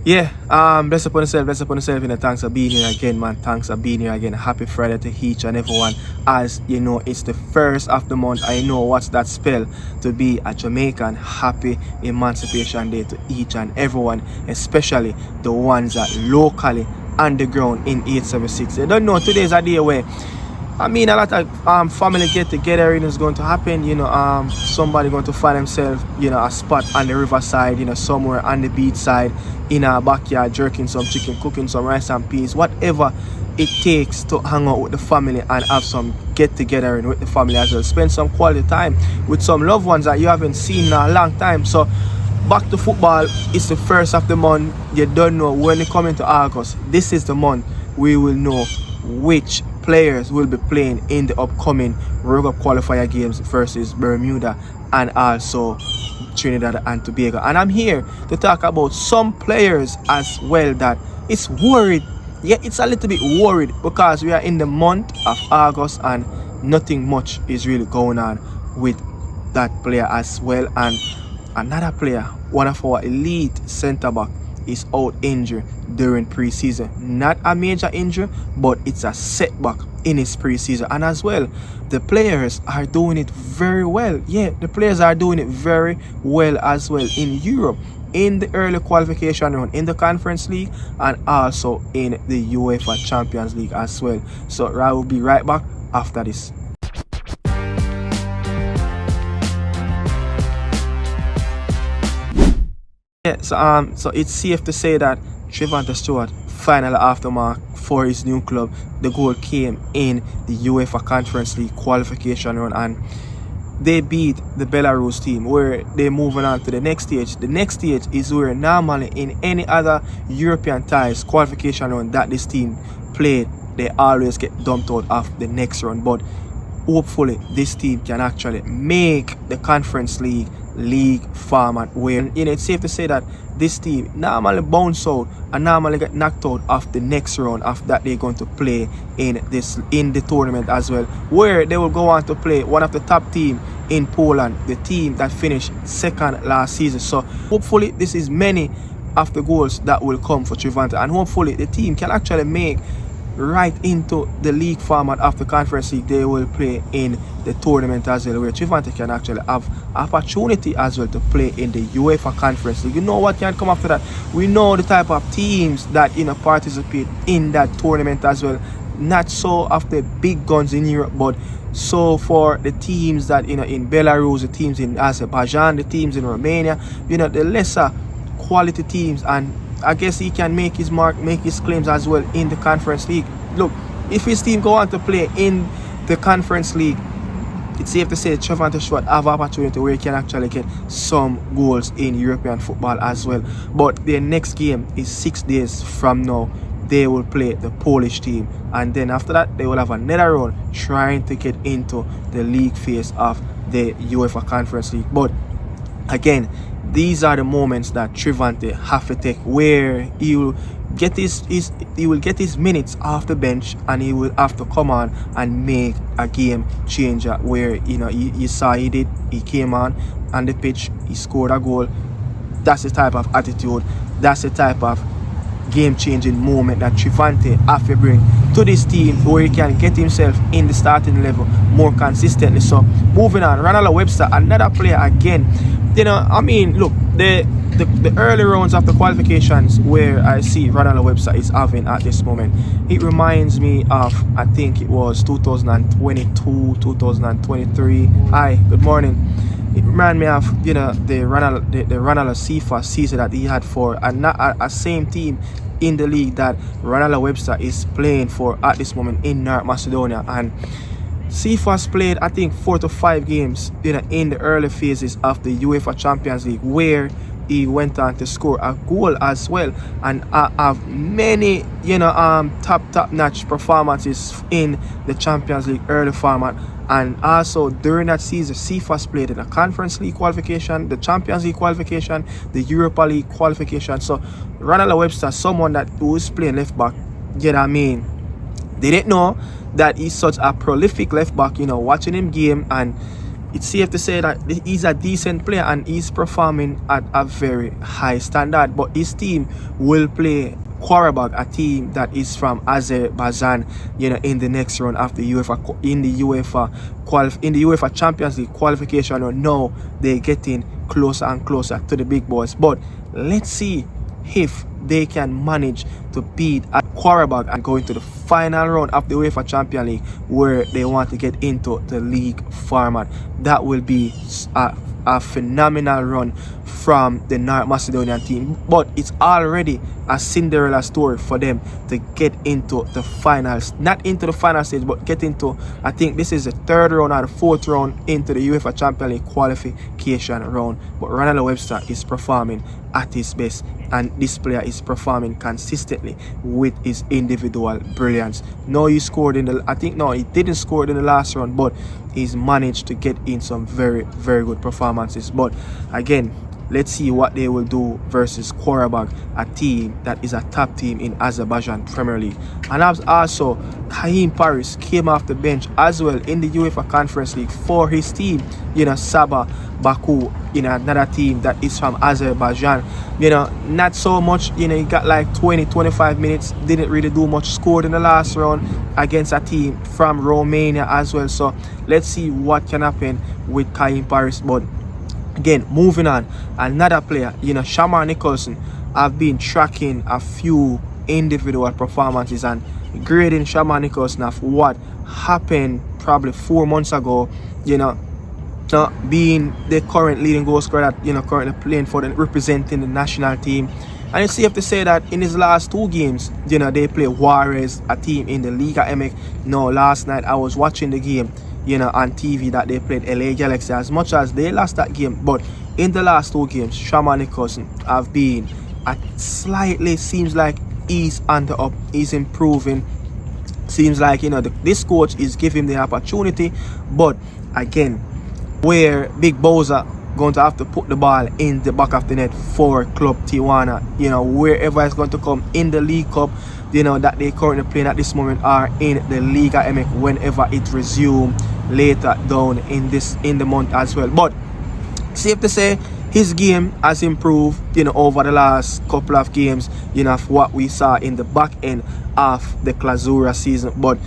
Yeah, bless upon yourself, thanks for being here again, man. Thanks for being here again. Happy Friday to each and everyone. As you know, it's the first of the month. I know what's that spell to be a Jamaican. Happy Emancipation Day to each and everyone, especially the ones that locally on the ground in 876. They don't know today's a day where a lot of family get together is going to happen. Somebody going to find themselves, a spot on the riverside, somewhere on the beach side, in our backyard, jerking some chicken, cooking some rice and peas, whatever it takes to hang out with the family and have some get together with the family as well. Spend some quality time with some loved ones that you haven't seen in a long time. So back to football. It's the first of the month. You don't know when you come into August. This is the month we will know which players will be playing in the upcoming World Cup qualifier games versus Bermuda and also Trinidad and Tobago. And I'm here to talk about some players as well that it's worried. Yeah, it's a little bit worried because we are in the month of August and nothing much is really going on with that player as well. And another player, one of our elite centre-back, is out injured during pre-season. Not a major injury, but it's a setback in his pre-season. And as well, the players are doing it very well. Yeah, the players are doing it very well as well in Europe, in the early qualification round, in the Conference League, and also in the UEFA Champions League as well. So I will be right back after this. Yeah, so it's safe to say that Trevante Stewart final aftermark for his new club. The goal came in the UEFA Conference League qualification run, and they beat the Belarus team, where they're moving on to the next stage. The next stage is where normally in any other European ties qualification run that this team played, they always get dumped out of the next run. But hopefully this team can actually make the Conference League format, where it's safe to say that this team normally bounce out and normally get knocked out of the next round of that they're going to play in the tournament as well, where they will go on to play one of the top team in Poland, the team that finished second last season. So hopefully this is many of the goals that will come for Trevante, and hopefully the team can actually make right into the league format of the Conference League. They will play in the tournament as well, where Trevante can actually have opportunity as well to play in the UEFA Conference League. You know what can come after that? We know the type of teams that participate in that tournament as well. Not so of the big guns in Europe, but so for the teams that in Belarus, the teams in Azerbaijan, the teams in Romania, the lesser quality teams. And I guess he can make his mark, make his claims as well in the Conference League. Look, if his team go on to play in the Conference League, it's safe to say Trevante Stewart have an opportunity where he can actually get some goals in European football as well. But their next game is 6 days from now. They will play the Polish team, and then after that they will have another round trying to get into the league phase of the UEFA Conference League. But again, these are the moments that Trevante have to take, where he will get his minutes off the bench, and he will have to come on and make a game changer. Where you saw he came on the pitch, he scored a goal. That's the type of attitude, that's the type of game changing moment that Trevante have to bring to this team, where he can get himself in the starting level more consistently. So moving on, Ronald Webster, another player again. Look, the early rounds of the qualifications where I see Ronald Webster is having at this moment, it reminds me of, I think it was 2022, 2023. Hi, good morning. It reminds me of the Ronald Sifa season that he had for a same team in the league that Ronald Webster is playing for at this moment in North Macedonia. And Cephas played, I think, 4 to 5 games in the early phases of the UEFA Champions League, where he went on to score a goal as well, and have many top-notch performances in the Champions League early format. And also during that season, Cephas played in the Conference League qualification, the Champions League qualification, the Europa League qualification. So Ronald Webster, someone that was playing left back, they didn't know that he's such a prolific left back. Watching him game, and it's safe to say that he's a decent player and he's performing at a very high standard. But his team will play Qarabağ, a team that is from Azerbaijan, in the next round of the UEFA Champions League qualification. Or now they're getting closer and closer to the big boys. But let's see if they can manage to beat Qarabağ and go into the final round of the UEFA Champions League, where they want to get into the league format. That will be a phenomenal run from the North Macedonian team, but it's already a Cinderella story for them to get into the finals, not into the final stage, but get into, I think this is the third round or the fourth round into the UEFA Champions League qualification round. But Ronald Webster is performing at his best, and this player is performing consistently with his individual brilliance. No, he scored in the, I think no, he didn't score in the last round, but he's managed to get in some very, very good performances. But again, let's see what they will do versus Qarabağ, a team that is a top team in Azerbaijan Premier League. And also, Karim Paris came off the bench as well in the UEFA Conference League for his team, Sabah Baku, another team that is from Azerbaijan. Not so much, he got like 20-25 minutes, didn't really do much, scored in the last round against a team from Romania as well. So let's see what can happen with Karim Paris. But again, moving on, another player, Shamar Nicholson. I've been tracking a few individual performances and grading Shamar Nicholson of what happened probably 4 months ago, being the current leading goal scorer that, currently playing for the representing the national team. And it's safe to say that in his last 2 games, they play Juarez, a team in the Liga MX. Last night I was watching the game, on TV, that they played LA Galaxy. As much as they lost that game, but in the last 2 games, Shamar Nicholson have been slightly, seems like he's on the up, he's improving. Seems like, this coach is giving him the opportunity. But again, where Big Boza going to have to put the ball in the back of the net for Club Tijuana, wherever it's going to come in the League Cup, that they currently playing at this moment, are in the Liga MX whenever it resumes later down in the month as well. But safe to say, his game has improved, over the last couple of games, of what we saw in the back end of the Clausura season. But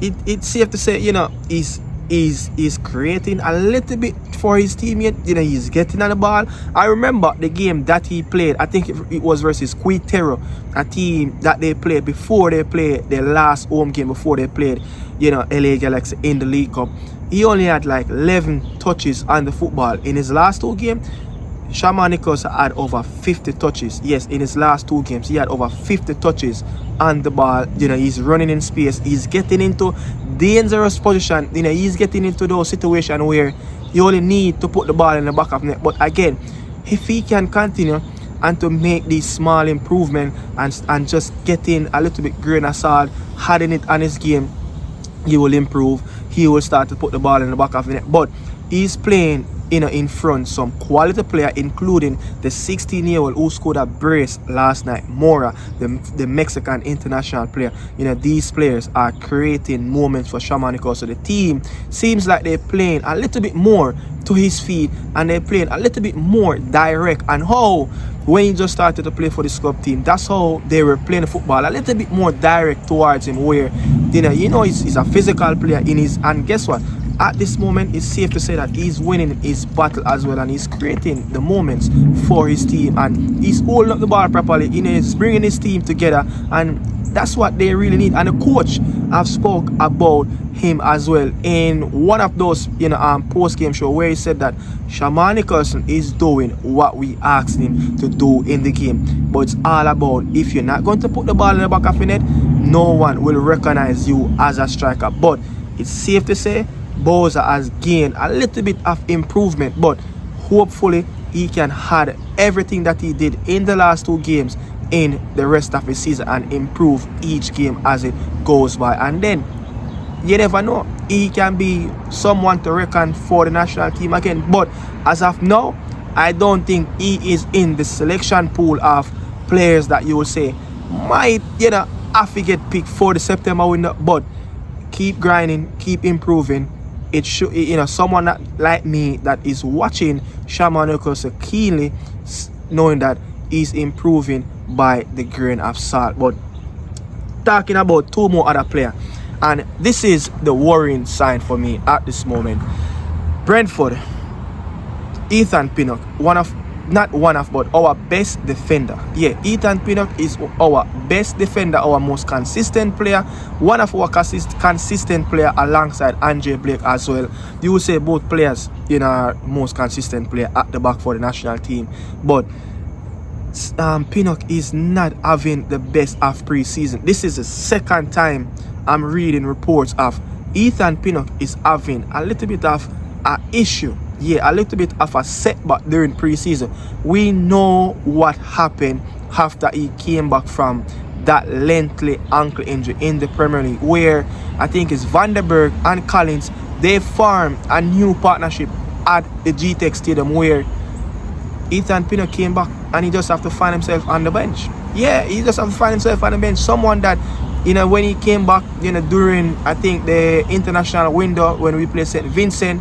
it's safe to say, he's creating a little bit for his teammate. He's getting on the ball. I remember the game that he played, I think it was versus Quintero, a team that they played before they played their last home game, before they played, LA Galaxy in the League Cup. He only had like 11 touches on the football. In his last 2 games, Shamar Nicholson had over 50 touches. Yes, in his last 2 games, he had over 50 touches on the ball. He's running in space. He's getting into dangerous position. He's getting into those situations where you only need to put the ball in the back of net. But again, if he can continue and to make these small improvements and just getting a little bit grain of salt, adding it on his game, he will improve. He will start to put the ball in the back of the net. But he's playing in front some quality player, including the 16-year-old who scored a brace last night, Mora, the Mexican international player. These players are creating moments for Shamar Nicholson. So the team seems like they're playing a little bit more to his feet, and they're playing a little bit more direct. And how, when he just started to play for this club team, that's how they were playing the football, a little bit more direct towards him, where he's a physical player in his, and guess what, at this moment it's safe to say that he's winning his battle as well, and he's creating the moments for his team, and he's holding up the ball properly. He's bringing his team together, and that's what they really need. And the coach have spoke about him as well in one of those post-game show, where he said that Shamar Nicholson is doing what we asked him to do in the game. But it's all about, if you're not going to put the ball in the back of the net, no one will recognize you as a striker. But it's safe to say Boza has gained a little bit of improvement, but hopefully he can add everything that he did in the last 2 games in the rest of the season and improve each game as it goes by. And then you never know, he can be someone to reckon for the national team again. But as of now, I don't think he is in the selection pool of players that you will say might have to get picked for the September window. But keep grinding, keep improving, it should, someone that, like me, that is watching Shamar Nicholson keenly, knowing that he's improving by the grain of salt. But talking about two more other players, and this is the worrying sign for me at this moment. Brentford, Ethan Pinnock, but our best defender. Yeah, Ethan Pinnock is our best defender, our most consistent player, one of our consistent player alongside Andre Blake as well. You will say both players are most consistent player at the back for the national team, but Pinnock is not having the best of pre-season. This is the second time I'm reading reports of Ethan Pinnock is having a little bit of an issue. Yeah, a little bit of a setback during pre-season. We know what happened after he came back from that lengthy ankle injury in the Premier League, where I think it's Van der Berg and Collins, they formed a new partnership at the GTEC Stadium, where Ethan Pinnock came back and he just have to find himself on the bench. Yeah, he just have to find himself on the bench. Someone that, when he came back, during, I think, the international window when we played St. Vincent,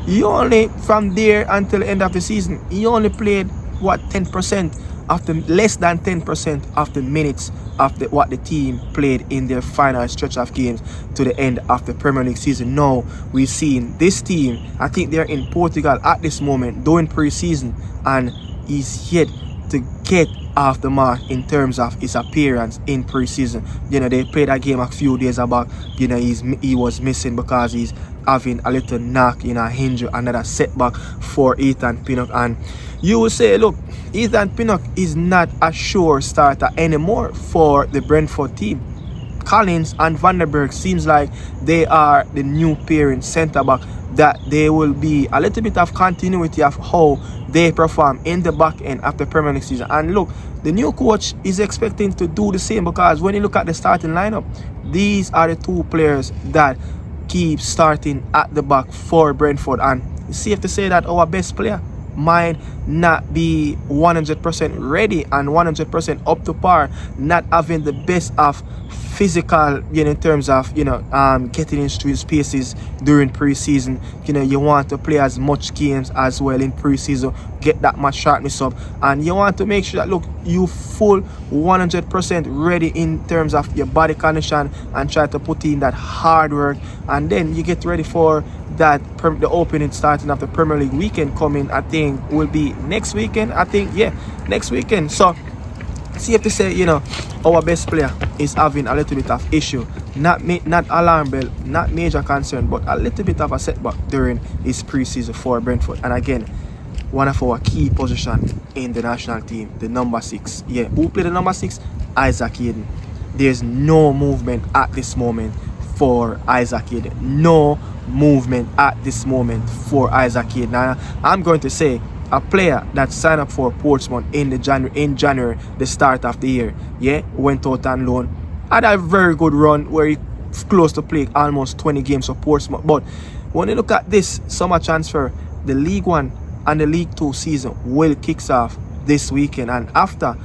he only, from there until the end of the season, he only played, 10% of the, less than 10% of the minutes of what the team played in their final stretch of games to the end of the Premier League season. Now, we've seen this team, I think they're in Portugal at this moment, doing pre-season, and he's yet to get off the mark in terms of his appearance in pre-season. They played a game a few days back. He was missing because he's having a little knock, injury, another setback for Ethan Pinnock. And you will say, look, Ethan Pinnock is not a sure starter anymore for the Brentford team. Collins and Van der Berg seems like they are the new pairing centre back, that there will be a little bit of continuity of how they perform in the back end of the Premier League season. And look, the new coach is expecting to do the same, because when you look at the starting lineup, these are the two players that keep starting at the back for Brentford. And it's safe to say that our best player might not be 100% ready and 100% up to par, not having the best of physical, in terms of, getting into spaces during pre-season. You want to play as much games as well in pre-season, get that much sharpness up, and you want to make sure that, look, you full 100% ready in terms of your body condition, and try to put in that hard work, and then you get ready for that the opening starting of the Premier League weekend coming. I think will be next weekend. Next weekend. So safe to say, our best player is having a little bit of issue. Not alarm bell, not major concern, but a little bit of a setback during his pre-season for Brentford. And again, one of our key positions in the national team, the number 6. Yeah, who played the number 6? Isaac Hayden. There's no movement at this moment for Isaac Hayden. No movement at this moment for Isaac Hayden. Now, I'm going to say, a player that signed up for Portsmouth in January, the start of the year, went out on loan, had a very good run where he close to play almost 20 games for Portsmouth. But when you look at this summer transfer, the League One and the League Two season will kick off this weekend, and after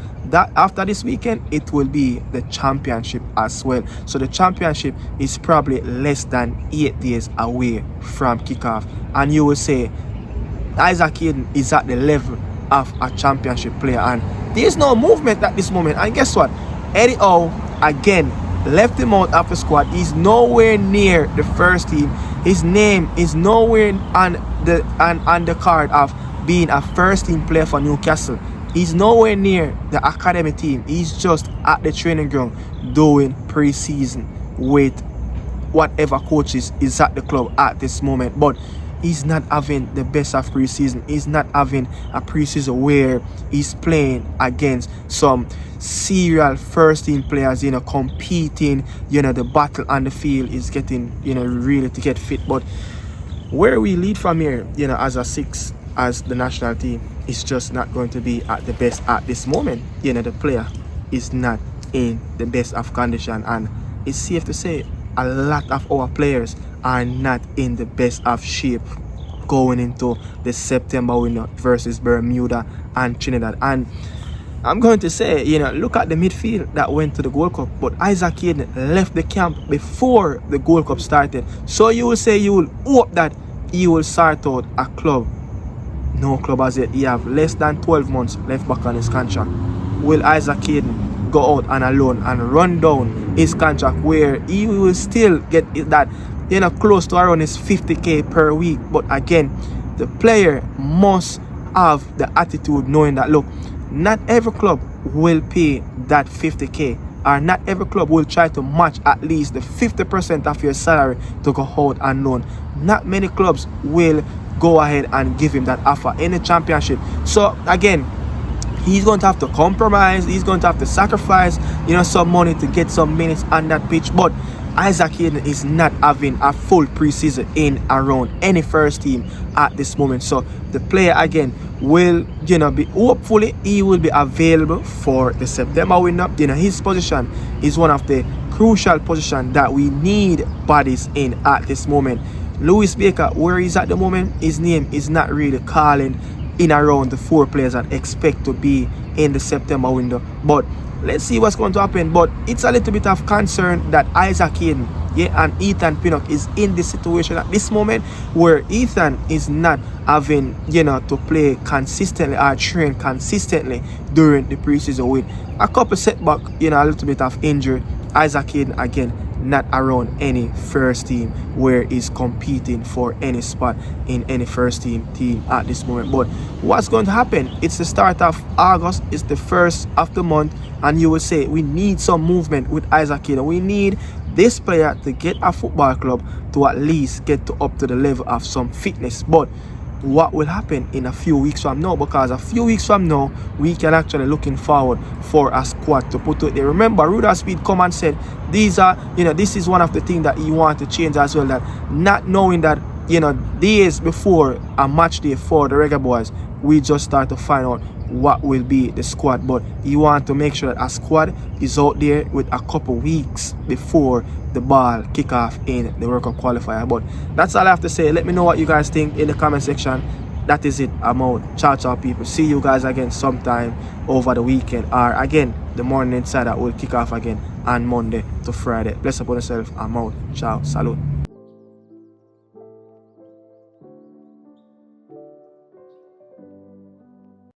this weekend, it will be the championship as well. So the championship is probably less than 8 days away from kickoff, and you will say Isaac Hayden is at the level of a championship player, and there's no movement at this moment. And guess what? Eddie Howe again left him out of the squad. He's nowhere near the first team. His name is nowhere on the card of being a first team player for Newcastle. He's nowhere near the academy team. He's just at the training ground doing pre-season with whatever coaches is at the club at this moment. But he's not having the best of pre-season. He's not having a pre-season where he's playing against some serial first team players, competing, the battle on the field is getting, really to get fit. But where we lead from here, as a 6, as the national team, is just not going to be at the best at this moment. The player is not in the best of condition, and it's safe to say a lot of our players are not in the best of shape going into the September window versus Bermuda and Trinidad. And I'm going to say, look at the midfield that went to the Gold Cup, but Isaac Hayden left the camp before the Gold Cup started. So you will say, you will hope that he will sort out a club. No club as yet. He have less than 12 months left back on his contract. Will Isaac Hayden go out on a loan and run down his contract where he will still get that, close to around his 50k per week? But again, the player must have the attitude knowing that, look, not every club will pay that 50k, or not every club will try to match at least the 50% of your salary to go out and loan. Not many clubs will go ahead and give him that offer in the championship. So again, he's going to have to compromise. He's going to have to sacrifice, some money to get some minutes on that pitch. But Isaac Hayden is not having a full preseason in around any first team at this moment. So the player again will, be hopefully he will be available for the September window. His position is one of the crucial positions that we need bodies in at this moment. Lewis Baker, where he's at the moment, his name is not really calling in around the 4 players that expect to be in the September window. But let's see what's going to happen. But it's a little bit of concern that Isaac Hayden and Ethan Pinnock is in this situation at this moment, where Ethan is not having, to play consistently or train consistently during the preseason with a couple setback, a little bit of injury. Isaac Hayden again not around any first team where he's competing for any spot in any first team at this moment. But what's going to happen? It's the start of August, it's the first of the month, and you will say we need some movement with Isaac Hayden. We need this player to get a football club to at least get up to the level of some fitness. But what will happen in a few weeks from now? Because a few weeks from now we can actually looking forward for a squad to put out there. Remember, Rudolph Speed come and said these are, this is one of the things that he want to change as well, that not knowing that, days before a match day for the reggaeboyz, we just start to find out what will be the squad. But you want to make sure that a squad is out there with a couple weeks before the ball kick off in the World Cup qualifier. But that's all I have to say. Let me know what you guys think in the comment section. That is it. I'm out. Ciao people. See you guys again sometime over the weekend, or again the morning inside that will kick off again on Monday to Friday. Bless upon yourself. I'm out. Ciao. Salute.